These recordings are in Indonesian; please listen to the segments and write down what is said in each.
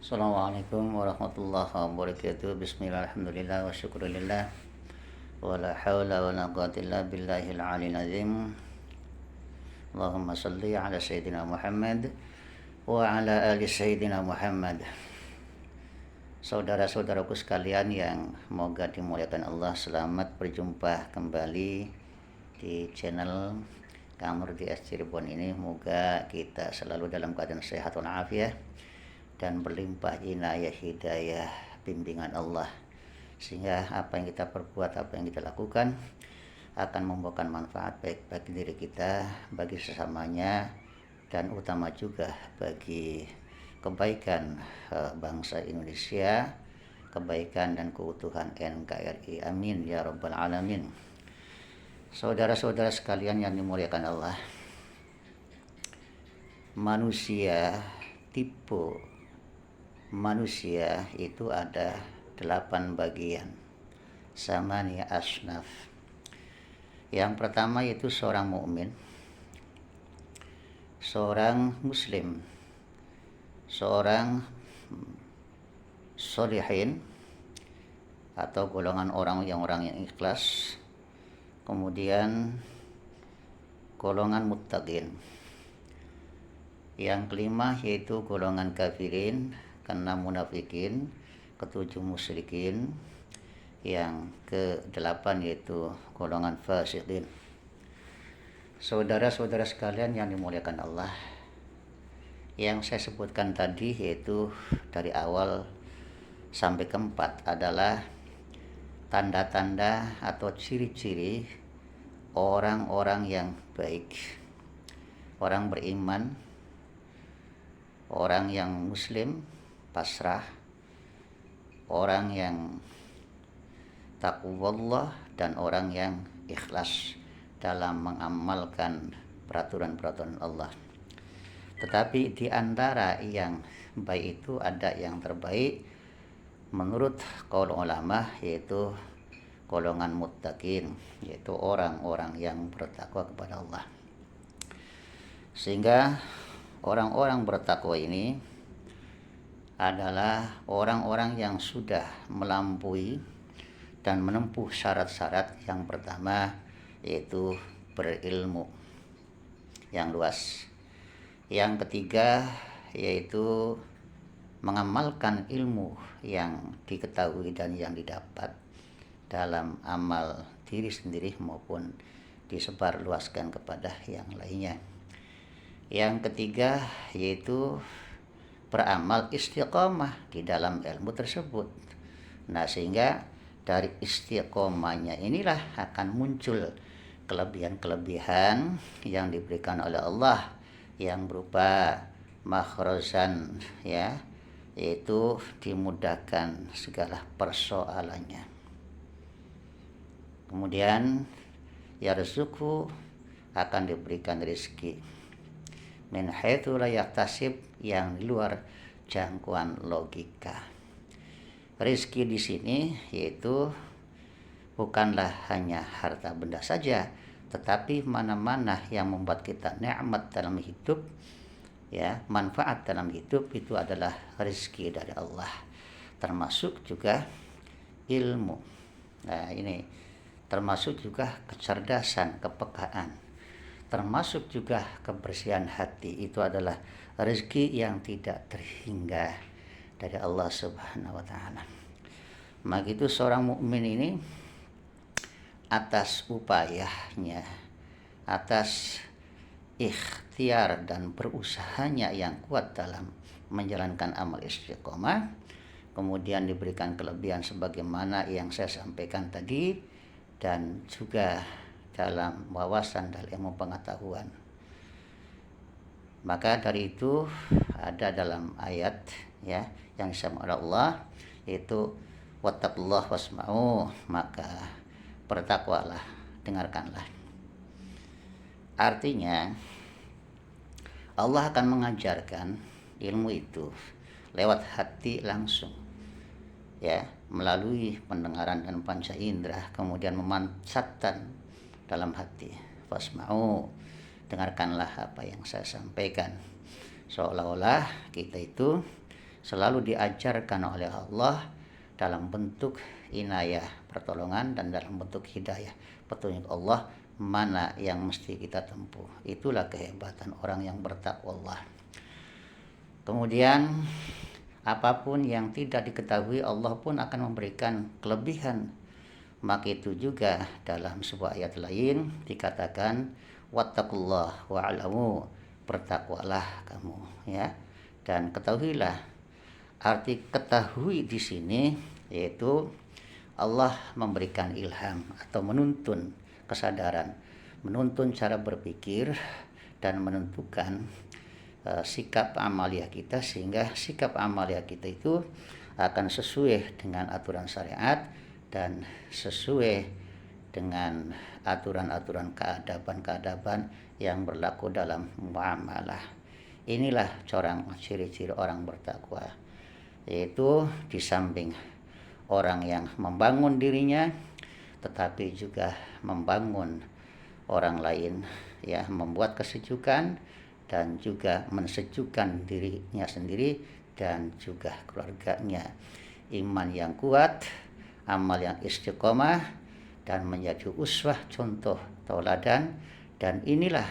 Assalamualaikum warahmatullahi wabarakatuh. Bismillah, alhamdulillah, wa syukurillah. Wa la hawla wa la quwwata illa billahil aliyil azim. Allahumma salli ala Sayyidina Muhammad wa ala ali Sayyidina Muhammad. Saudara-saudaraku sekalian yang moga dimuliakan Allah, selamat berjumpa kembali di channel Kang Nur di Cirebon ini. Moga kita selalu dalam keadaan sehat walafiat dan berlimpah inayah hidayah bimbingan Allah, sehingga apa yang kita perbuat, apa yang kita lakukan akan membawakan manfaat baik bagi diri kita, bagi sesamanya, dan utama juga bagi kebaikan bangsa Indonesia, kebaikan dan keutuhan NKRI. Amin ya rabbal alamin. Saudara-saudara sekalian yang dimuliakan Allah, tipe manusia itu ada 8 bagian, samania asnaf. Yang pertama itu seorang mukmin, seorang muslim, seorang sholihin atau golongan orang yang ikhlas, kemudian golongan muttaqin. Yang kelima yaitu golongan kafirin, keenam munafikin, ketujuh musyrikin, yang ke-8 yaitu golongan fasiqin. Saudara-saudara sekalian yang dimuliakan Allah, yang saya sebutkan tadi yaitu dari awal sampai keempat adalah tanda-tanda atau ciri-ciri orang-orang yang baik, orang beriman, orang yang muslim pasrah, orang yang taqwallah, dan orang yang ikhlas dalam mengamalkan peraturan-peraturan Allah. Tetapi di antara yang baik itu ada yang terbaik menurut qaul ulama, yaitu golongan muttaqin, yaitu orang-orang yang bertakwa kepada Allah. Sehingga orang-orang bertakwa ini adalah orang-orang yang sudah melampaui dan menempuh syarat-syarat. Yang pertama yaitu berilmu yang luas. Yang ketiga yaitu mengamalkan ilmu yang diketahui dan yang didapat dalam amal diri sendiri maupun disebarluaskan kepada yang lainnya. Yang ketiga yaitu beramal istiqomah di dalam ilmu tersebut. Nah, sehingga dari istiqomahnya inilah akan muncul kelebihan-kelebihan yang diberikan oleh Allah yang berupa makhrozan, ya, yaitu dimudahkan segala persoalannya. Kemudian yarzuqhu, akan diberikan rezeki min haitsu la yahtasib, yang di luar jangkauan logika. Rezeki di sini yaitu bukanlah hanya harta benda saja, tetapi mana-mana yang membuat kita nikmat dalam hidup, ya, manfaat dalam hidup, itu adalah rezeki dari Allah. Termasuk juga ilmu. Nah, ini termasuk juga kecerdasan, kepekaan, termasuk juga kebersihan hati. Itu adalah rezeki yang tidak terhingga dari Allah Subhanahu wa taala. Maka itu seorang mukmin ini atas upayanya, atas ikhtiar dan berusahanya yang kuat dalam menjalankan amal istiqomah, kemudian diberikan kelebihan sebagaimana yang saya sampaikan tadi, dan juga dalam wawasan dan ilmu pengetahuan. Maka dari itu ada dalam ayat, ya, yang disebut oleh Allah, yaitu wattaqullah wasma'u, maka bertakwalah, dengarkanlah. Artinya Allah akan mengajarkan ilmu itu lewat hati langsung, ya, melalui pendengaran dan panca indera, kemudian memanfatkan dalam hati. Fasma'u, dengarkanlah apa yang saya sampaikan. Seolah-olah kita itu selalu diajarkan oleh Allah dalam bentuk inayah pertolongan dan dalam bentuk hidayah petunjuk Allah mana yang mesti kita tempuh. Itulah kehebatan orang yang bertakwa Allah. Kemudian apapun yang tidak diketahui Allah pun akan memberikan kelebihan. Maka itu juga dalam sebuah ayat lain dikatakan wattaqullah wa'lamu, bertakwalah kamu ya. Dan ketahuilah, arti ketahui di sini yaitu Allah memberikan ilham atau menuntun kesadaran, menuntun cara berpikir dan menentukan sikap amaliah kita, sehingga sikap amaliah kita itu akan sesuai dengan aturan syariat dan sesuai dengan aturan-aturan keadaban-keadaban yang berlaku dalam muamalah. Inilah ciri-ciri orang bertakwa, yaitu di samping orang yang membangun dirinya tetapi juga membangun orang lain ya, membuat kesejukan dan juga mensejukkan dirinya sendiri dan juga keluarganya. Iman yang kuat, amal yang istiqomah, dan menjadi uswah, contoh tauladan. Dan inilah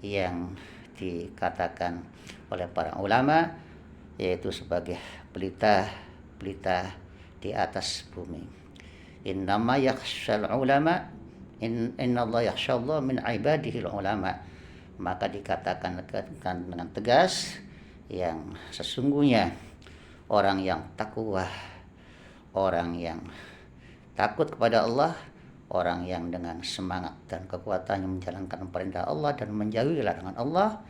yang dikatakan oleh para ulama yaitu sebagai pelita di atas bumi. Innama yakhshal ulama innallaha yakhshallahu min ibadihi ulama. Maka dikatakan dengan tegas yang sesungguhnya orang yang takwa, orang yang takut kepada Allah, orang yang dengan semangat dan kekuatannya menjalankan perintah Allah dan menjauhi larangan Allah,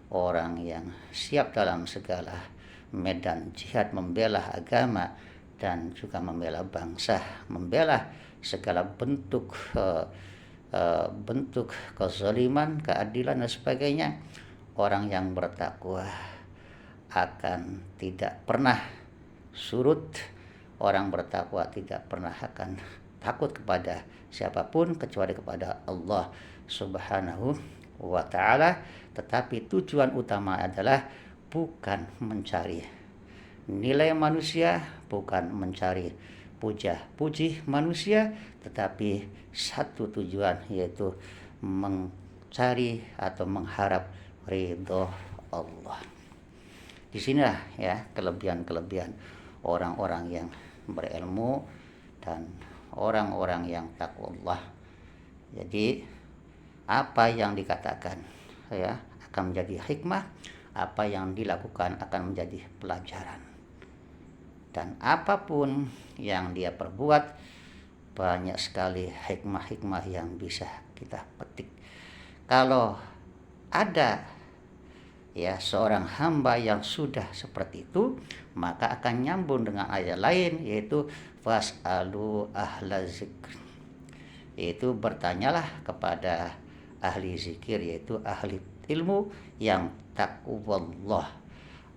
orang yang siap dalam segala medan jihad membela agama dan juga membela bangsa, membela segala bentuk kezaliman, keadilan dan sebagainya. Orang yang bertakwa akan tidak pernah surut, orang bertakwa tidak pernah akan takut kepada siapapun kecuali kepada Allah Subhanahu wa ta'ala. Tetapi tujuan utama adalah bukan mencari nilai manusia, bukan mencari puja-puji manusia, tetapi satu tujuan yaitu mencari atau mengharap ridho Allah. Di sinilah ya kelebihan-kelebihan orang-orang yang berilmu dan orang-orang yang takwa Allah. Jadi apa yang dikatakan ya akan menjadi hikmah, apa yang dilakukan akan menjadi pelajaran. Dan apapun yang dia perbuat, banyak sekali hikmah-hikmah yang bisa kita petik. Kalau ada ya seorang hamba yang sudah seperti itu, maka akan nyambung dengan ayat lain yaitu fas'alu ahla zikr, yaitu bertanyalah kepada ahli zikir, yaitu ahli ilmu yang taqwallah.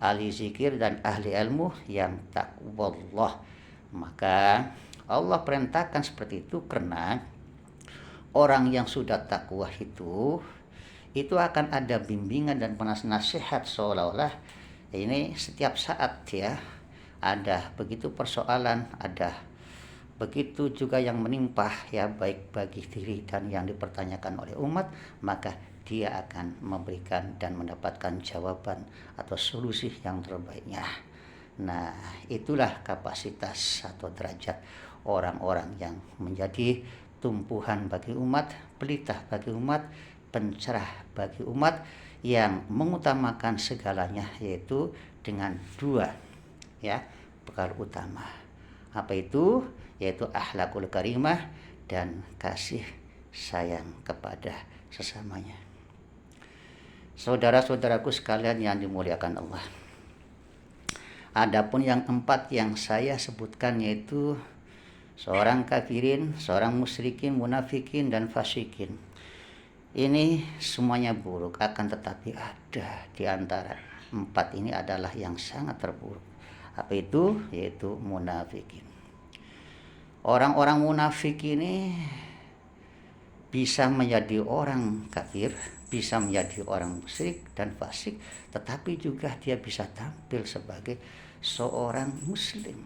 Ahli zikir dan ahli ilmu yang taqwallah. Maka Allah perintahkan seperti itu karena orang yang sudah takwa itu akan ada bimbingan dan nasihat, seolah-olah ini setiap saat ya ada begitu persoalan, ada begitu juga yang menimpa ya, baik bagi diri dan yang dipertanyakan oleh umat, maka dia akan memberikan dan mendapatkan jawaban atau solusi yang terbaiknya. Nah, itulah kapasitas atau derajat orang-orang yang menjadi tumpuhan bagi umat, pelita bagi umat, pencerah bagi umat, yang mengutamakan segalanya yaitu dengan dua ya bekal utama. Apa itu? Yaitu akhlakul karimah dan kasih sayang kepada sesamanya. Saudara-saudaraku sekalian yang dimuliakan Allah, adapun yang empat yang saya sebutkan yaitu seorang kafirin, seorang musyrikin, munafikin, dan fasikin. Ini semuanya buruk, akan tetapi ada di antara empat ini adalah yang sangat terburuk. Apa itu? Yaitu munafikin. Orang-orang munafik ini bisa menjadi orang kafir, bisa menjadi orang musyrik dan fasik, tetapi juga dia bisa tampil sebagai seorang muslim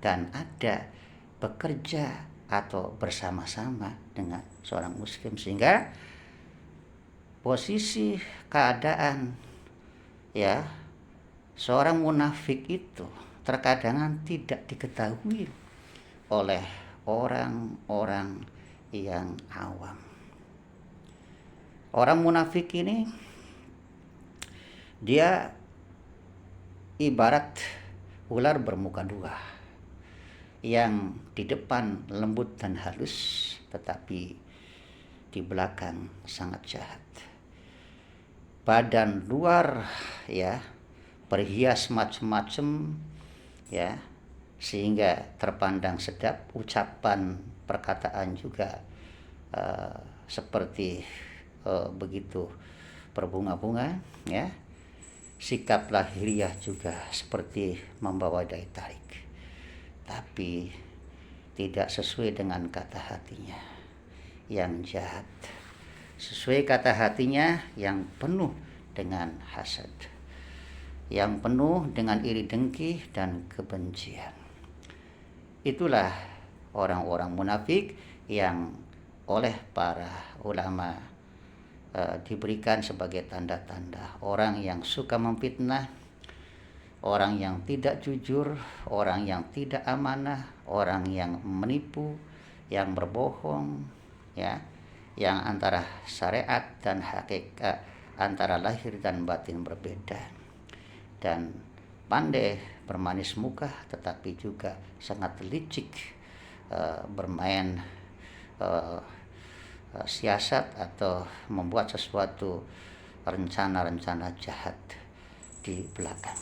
dan ada bekerja atau bersama-sama dengan seorang muslim, sehingga posisi keadaan ya seorang munafik itu terkadang tidak diketahui oleh orang-orang yang awam. Orang munafik ini dia ibarat ular bermuka dua, yang di depan lembut dan halus, tetapi di belakang sangat jahat. Badan luar ya berhias macam-macam ya, sehingga terpandang sedap. Ucapan perkataan juga seperti begitu berbunga-bunga ya. Sikap lahiriah juga seperti membawa daya tarik, tapi tidak sesuai dengan kata hatinya yang jahat, sesuai kata hatinya yang penuh dengan hasad, yang penuh dengan iri dengki dan kebencian. Itulah orang-orang munafik yang oleh para ulama diberikan sebagai tanda-tanda orang yang suka memfitnah, orang yang tidak jujur, orang yang tidak amanah, orang yang menipu, yang berbohong ya, yang antara syariat dan hakikat, antara lahir dan batin berbeda, dan pandai bermanis muka tetapi juga sangat licik bermain siasat atau membuat sesuatu rencana-rencana jahat di belakang.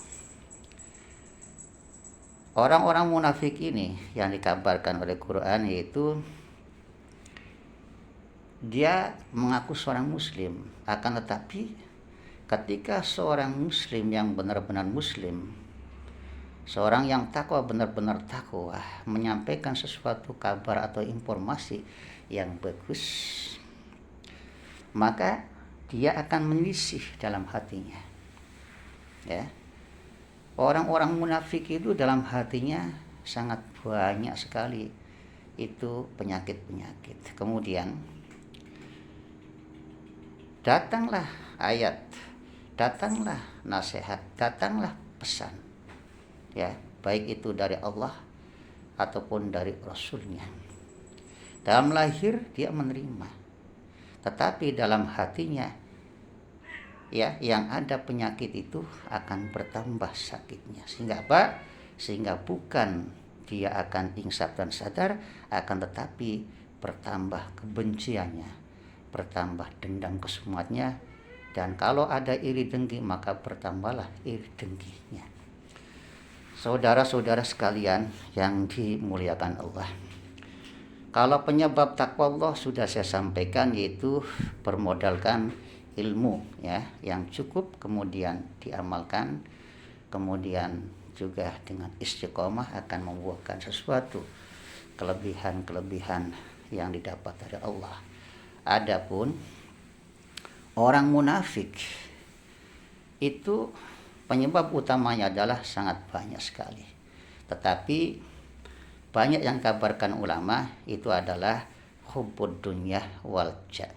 Orang-orang munafik ini yang dikabarkan oleh Quran, yaitu dia mengaku seorang muslim, akan tetapi ketika seorang muslim yang benar-benar muslim, seorang yang takwa benar-benar takwa, menyampaikan sesuatu kabar atau informasi yang bagus, maka dia akan menyelisih dalam hatinya ya. Orang-orang munafik itu dalam hatinya sangat banyak sekali itu penyakit-penyakit. Kemudian datanglah ayat, datanglah nasihat, datanglah pesan ya, baik itu dari Allah ataupun dari Rasulnya. Dalam lahir dia menerima, tetapi dalam hatinya ya yang ada penyakit itu akan bertambah sakitnya. Sehingga apa? Sehingga bukan dia akan insaf dan sadar, akan tetapi bertambah kebenciannya, bertambah dendam kesumatnya, dan kalau ada iri dengki maka bertambahlah iri dengkinya. Saudara-saudara sekalian yang dimuliakan Allah, kalau penyebab takwa Allah sudah saya sampaikan, yaitu bermodalkan ilmu ya yang cukup, kemudian diamalkan, kemudian juga dengan istiqomah akan membuahkan sesuatu kelebihan-kelebihan yang didapat dari Allah. Adapun orang munafik itu penyebab utamanya adalah sangat banyak sekali, tetapi banyak yang kabarkan ulama itu adalah hubbud dunya wal jah,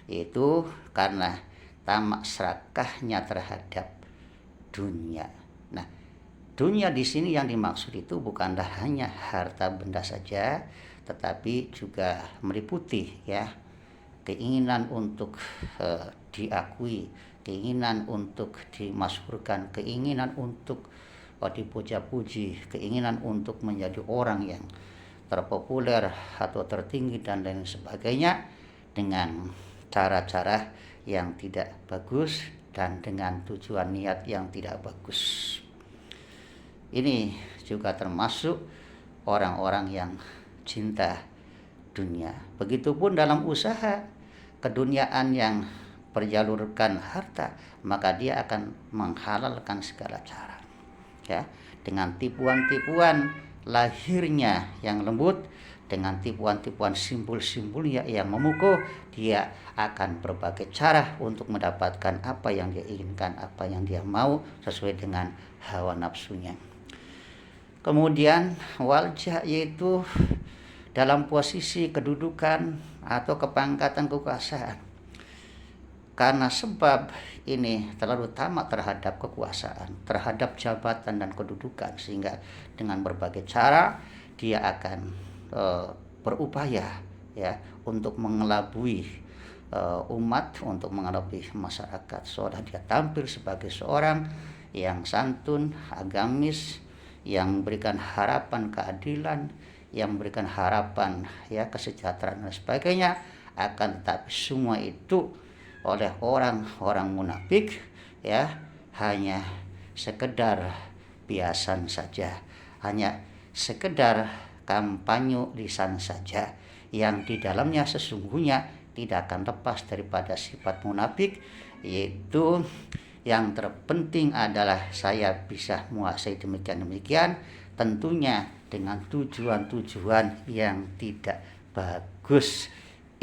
itu karena tamak serakahnya terhadap dunia. Nah, dunia di sini yang dimaksud itu bukanlah hanya harta benda saja, tetapi juga meliputi ya keinginan untuk diakui, keinginan untuk dimasyhurkan, keinginan untuk dipuja-puji, keinginan untuk menjadi orang yang terpopuler atau tertinggi dan lain sebagainya, dengan cara-cara yang tidak bagus dan dengan tujuan niat yang tidak bagus. Ini juga termasuk orang-orang yang cinta dunia. Begitupun dalam usaha keduniaan yang berjalurkan harta, maka dia akan menghalalkan segala cara ya, dengan tipuan-tipuan lahirnya yang lembut dengan tipuan-tipuan simbol-simbolnya yang memukul, dia akan berbagai cara untuk mendapatkan apa yang dia inginkan, apa yang dia mau sesuai dengan hawa nafsunya. Kemudian waljah yaitu dalam posisi kedudukan atau kepangkatan kekuasaan. Karena sebab ini terlalu tamak terhadap kekuasaan, terhadap jabatan dan kedudukan, sehingga dengan berbagai cara dia akan berupaya ya untuk mengelabui umat, untuk mengelabui masyarakat. Seolah dia tampil sebagai seorang yang santun, agamis, yang memberikan harapan keadilan, yang memberikan harapan ya kesejahteraan dan sebagainya. Akan tetapi semua itu oleh orang-orang munafik ya hanya sekedar biasan saja, hanya sekedar kampanye lisan saja, yang di dalamnya sesungguhnya tidak akan lepas daripada sifat munafik, yaitu yang terpenting adalah saya bisa menguasai demikian, tentunya dengan tujuan-tujuan yang tidak bagus.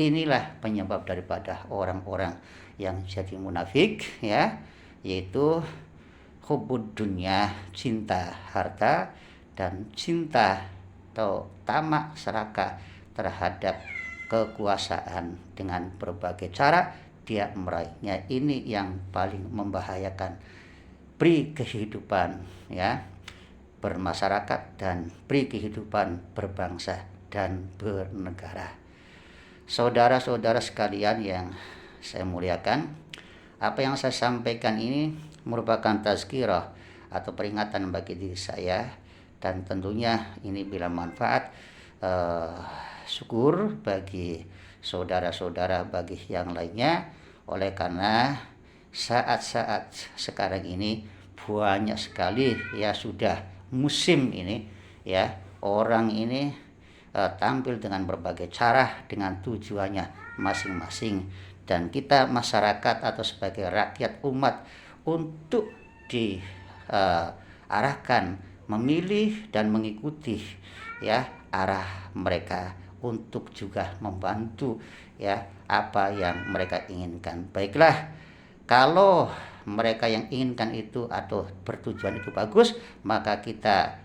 Inilah penyebab daripada orang-orang yang jadi munafik ya, yaitu hubbud dunya, cinta harta, dan cinta atau tamak serakah terhadap kekuasaan. Dengan berbagai cara dia meraihnya. Ini yang paling membahayakan pri kehidupan ya bermasyarakat dan pri kehidupan berbangsa dan bernegara. Saudara-saudara sekalian yang saya muliakan, apa yang saya sampaikan ini merupakan tazkirah atau peringatan bagi diri saya, dan tentunya ini bila manfaat, syukur bagi saudara-saudara, bagi yang lainnya. Oleh karena saat-saat sekarang ini banyak sekali ya sudah musim ini ya, orang ini tampil dengan berbagai cara dengan tujuannya masing-masing, dan kita masyarakat atau sebagai rakyat umat untuk diarahkan memilih dan mengikuti ya arah mereka untuk juga membantu ya apa yang mereka inginkan. Baiklah, kalau mereka yang inginkan itu atau bertujuan itu bagus, maka kita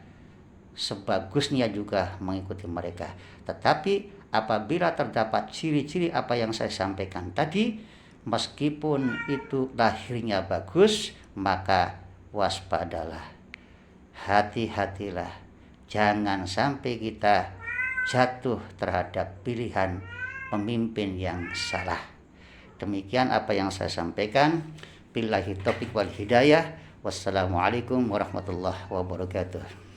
sebagusnya juga mengikuti mereka. Tetapi apabila terdapat ciri-ciri apa yang saya sampaikan tadi, meskipun itu lahirnya bagus, maka waspadalah, hati-hatilah, jangan sampai kita jatuh terhadap pilihan pemimpin yang salah. Demikian apa yang saya sampaikan. Billahi taufiq wal hidayah. Wassalamualaikum warahmatullahi wabarakatuh.